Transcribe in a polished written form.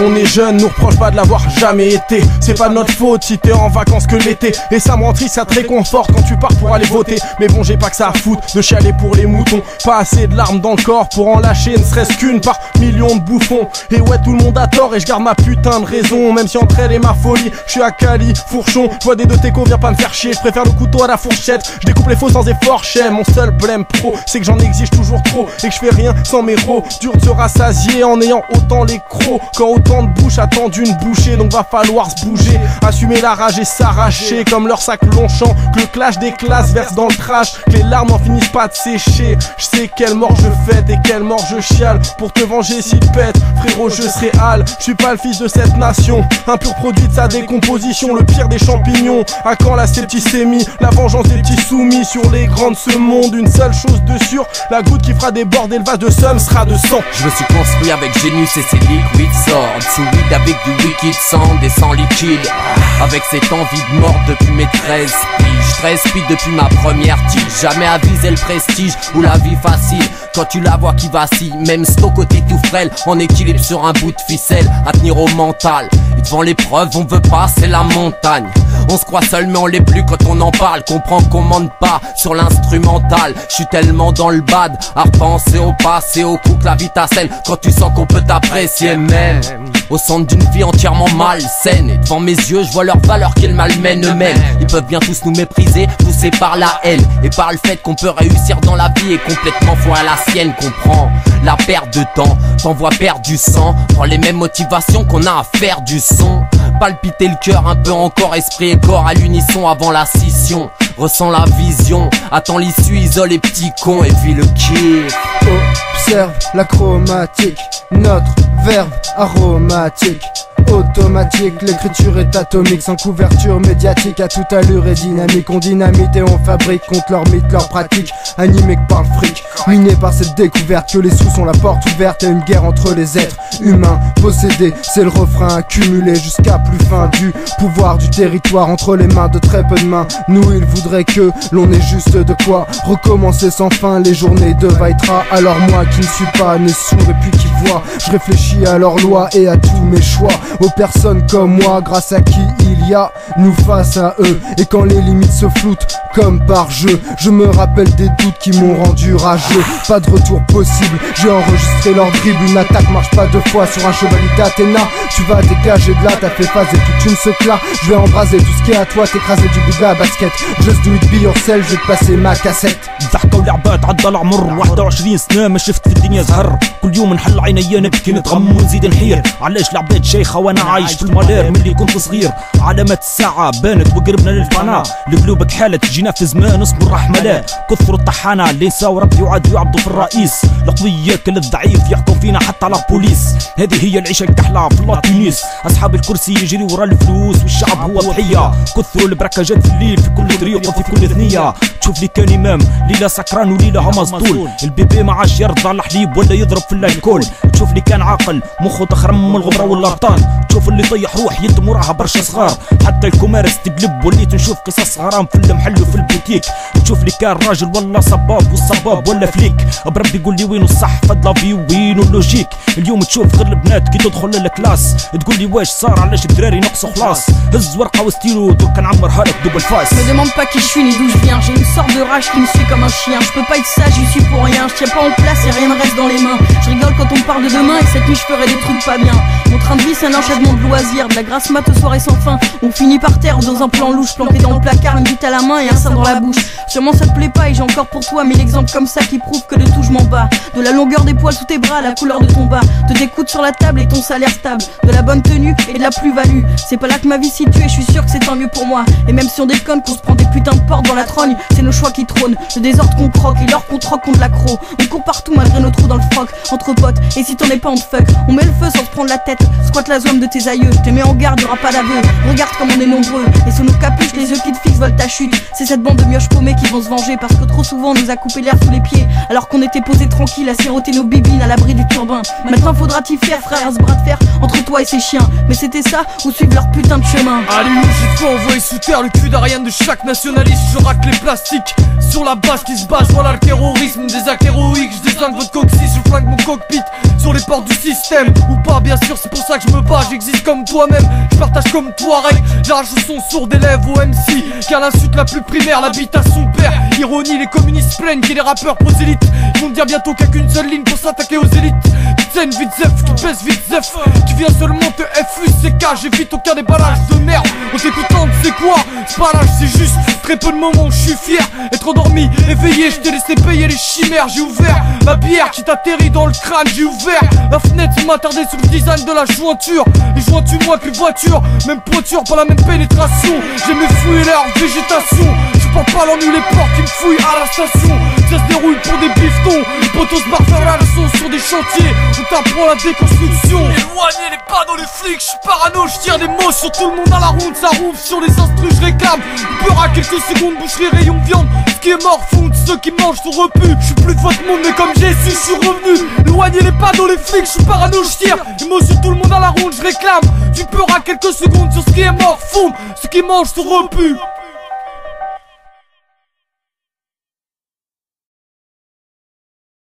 on est jeune, nous reproche pas de l'avoir jamais été. C'est pas notre faute si t'es en vacances que l'été. Et ça me rend triste, ça te réconforte quand tu pars pour aller voter. Mais bon, j'ai pas que ça à foutre de chialer pour les moutons. Pas assez de larmes dans le corps pour en lâcher ne serait-ce qu'une par million de bouffons. Et ouais, tout le monde a tort et je garde ma putain de raison. Même si entre elle et ma folie, je suis à Cali, fourchon. Je vois des deux técos, viens pas me faire chier. Je préfère le couteau à la fourchette. Je découpe les faux sans effort, j'aime. Mon seul blême pro, c'est que j'en exige toujours trop. Et que je fais rien sans mes ros. Dur de se rassasier en ayant autant les crocs. Quand autant de bouches attendent une bouchée. Donc va falloir se bouger, assumer la rage et s'arracher. Comme leur sac Longchamp, que le clash des classes verse dans le trash. Que les larmes n'en finissent pas de sécher. Je sais quelle mort je fête et quelle mort je chiale. Pour te venger s'il pète, frérot je serai hal. Je suis pas le fils de cette nation, un pur produit de sa décomposition. Le pire des champignons, à quand la septicémie? La vengeance des petits soumis sur les grands de ce monde. Une seule chose de sûre, la goutte qui fera déborder le vase de somme sera de sang. Je me suis construit avec Génus et ses liquid swords. Sous weed avec du wicked sang, des sangs liquides. Avec cette envie de mort depuis mes 13 piges. 13 piges depuis ma première tige. Jamais avisé le prestige ou la vie facile. Quand tu la vois qui vacille, même sto côté tout frêle, en équilibre sur un bout de ficelle, à tenir au mental. Et devant l'épreuve, on veut pas, c'est la montagne. On se croit seul mais on l'est plus quand on en parle. Comprends qu'on mente pas sur l'instrumental. Je suis tellement dans le bad, à repenser au passé, au coup que la vie t'assène. Quand tu sens qu'on peut t'apprécier même au centre d'une vie entièrement malsaine. Et devant mes yeux, je vois leur valeur qu'ils malmènent eux-mêmes. Ils peuvent bien tous nous mépriser, poussés par la haine et par le fait qu'on peut réussir dans la vie et complètement faux à la sienne. Comprends la perte de temps, t'envoies perdre du sang. Prends les mêmes motivations qu'on a à faire du son. Palpiter le cœur un peu encore, esprit et corps à l'unisson avant la scission. Ressens la vision, attends l'issue, isole les petits cons et puis le kiff. Observe la chromatique, notre verbe aromatique. Automatique, l'écriture est atomique, sans couverture médiatique, à toute allure et dynamique. On dynamite et on fabrique contre leur mythe, leur pratique, animés par le fric, miné par cette découverte que les sous sont la porte ouverte à une guerre entre les êtres humains possédés. C'est le refrain accumulé jusqu'à plus fin du pouvoir du territoire entre les mains de très peu de mains. Nous, ils voudraient que l'on ait juste de quoi recommencer sans fin les journées de Vaitra. Alors moi qui ne suis pas né sourd et puis qui vois, je réfléchis à leurs lois et à tous mes choix. Aux personnes comme moi, grâce à qui il y a nous face à eux. Et quand les limites se floutent comme par jeu, je me rappelle des doutes qui m'ont rendu rageux. Pas de retour possible, j'ai enregistré leur dribble. Une attaque marche pas deux fois sur un chevalier d'Athéna. Tu vas dégager de là, t'as fait phaser toute une secla. Je vais embraser tout ce qui est à toi, t'écraser du bout de la basket. Just do it be yourself, je vais te passer ma cassette. ضحكة ولعبات عدى العمر 21 سنة ما شفت في الدنيا زهر. كل يوم نحل عينيا نبكي نتغم ونزيد نحير. علاش لعبات شيخة وانا عايش في المالير ملي كنت صغير. علامات الساعة بانت وقربنا للفنا. لقلوبك حالت جينا في زمان اصبر الرحمة لا. كثروا الطحانة اللي نساو ربي وعاد يعبدوا في الرئيس. القوية كل الضعيف يحكم فينا حتى على بوليس. هذه هي العيشة الكحلة في اللاتينيس. اصحاب الكرسي يجري ورا الفلوس والشعب هو الضحية. كثروا البركاجات في الليل في كل طريق وفي كل ثنية. تشوف لي كان امام ليلة سكران وليلة مسطول. البيبي ما عادش يرضى الحليب ولا يضرب في الكول. تشوف لي كان عاقل مخه تخرم من الغبرة والابطال. تشوف اللي طيح روح يدم وراها برشا صغار. حتى الكومارس تقلب وليت نشوف قصص غرام في المحل وفي البوتيك. تشوف لي كان راجل ولا صباب والصباب ولا فليك. بربي يقول لي وين الصح فضلا في وين اللوجيك. اليوم تشوف غير البنات كي تدخل للكلاس تقول لي واش صار علاش الدراري نقصوا خلاص. هز ورقه وستيلو دوك نعمرها لك دوبل فاس. Me demande pas qui je suis ni d'où je viens. J'ai une sorte de rage qui me suit comme un chien. Je peux pas être sage, j'y suis pour rien. Je tiens pas en place et rien ne reste dans les mains. Je rigole quand on parle de demain et cette nuit je ferai des trucs pas bien. Mon train de vie c'est un enchaînement de loisirs, de la grasse mat aux soirées sans fin. On finit par terre dans un plan louche, planqué dans le placard, une bite à la main et un sein dans la bouche. Sûrement ça te plaît pas et j'ai encore pour toi mille exemples comme ça qui prouvent que de tout je m'en bats. De la longueur des poils sous tes bras, la couleur de ton bas, de tes coudes sur la table et ton salaire stable, de la bonne tenue et de la plus-value. C'est pas là que ma vie situe et je suis sûr que c'est tant mieux pour moi. Et même si on déconne qu'on se prend des putains de portes dans la trogne, c'est nos choix qui trônent, le désordre qu'on croque et l'or qu'on troque contre l'accro. On court partout malgré nos trous dans le froc, entre potes, et si t'en es pas on te fuck. On met le feu sans se prendre la tête, squatte la zone de tes aïeux. Je te mets en garde, y'aura pas d'aveu, regarde comme on est nombreux. Et sous nos capuches, les yeux qui te fixent veulent ta chute. C'est cette bande de mioches paumés qui qui vont se venger parce que trop souvent on nous a coupé l'air sous les pieds alors qu'on était posé tranquille à siroter nos bibines à l'abri du turbin. Maintenant faudra-t-il faire, frère, ce bras de fer entre toi et ces chiens? Mais c'était ça ou suivre leur putain de chemin? Allez, j'ai de quoi envoyer sous terre le cul d'Ariane de chaque nationaliste. Je racle les plastiques sur la base qui se base. Voilà le terrorisme, des actes héroïques. Je désingue votre coccyx, je flingue mon cockpit sur les portes du système. Ou pas, bien sûr, c'est pour ça que je me bats. J'existe comme toi-même, je partage comme toi, rec. J'arrache le son sourd d'élèves au MC, car l'insulte la plus primaire l'habite à son père. Ironie, les communistes plaignent qu'il y ait des rappeurs prosélytes. Ils vont te dire bientôt qu'il n'y a qu'une seule ligne pour s'attaquer aux élites. Qui tiennent vite zef, qui pèse vite zef. Tu viens seulement te FUCK, j'évite aucun déballage de merde. En t'écoutant, tu sais quoi? C'est pas l'âge, c'est juste très peu de moments où je suis fier. Être endormi, éveillé, je t'ai laissé payer les chimères. J'ai ouvert la bière qui t'atterrit dans le crâne. J'ai ouvert la fenêtre pour m'attarder sur le design de la jointure. Les jointures moins que les voitures, même pointure, pas la même pénétration. J'ai mes fouilles et leur végétation. Je porte pas l'ennui, les portes qui me fouillent à la station. Ça se déroule pour des bifetons. Les potos se barrent faire la leçon sur des chantiers. On t'apprend la déconstruction. Éloignez les pas dans les flics, je suis parano, je tire des mots sur tout le monde à la ronde. Ça rouvre sur les instrus, je réclame. Il pleura quelques secondes, boucherie, rayon de viande. Ce qui est mort fonde, ceux qui mangent sont repus. Je suis plus de votre monde, mais comme j'ai su, je suis revenu. Éloignez les pas dans les flics, je suis parano, je tire des mots sur tout le monde à la ronde, je réclame. Tu pleuras quelques secondes sur ce qui est mort fonde. Ceux qui mangent sont repus.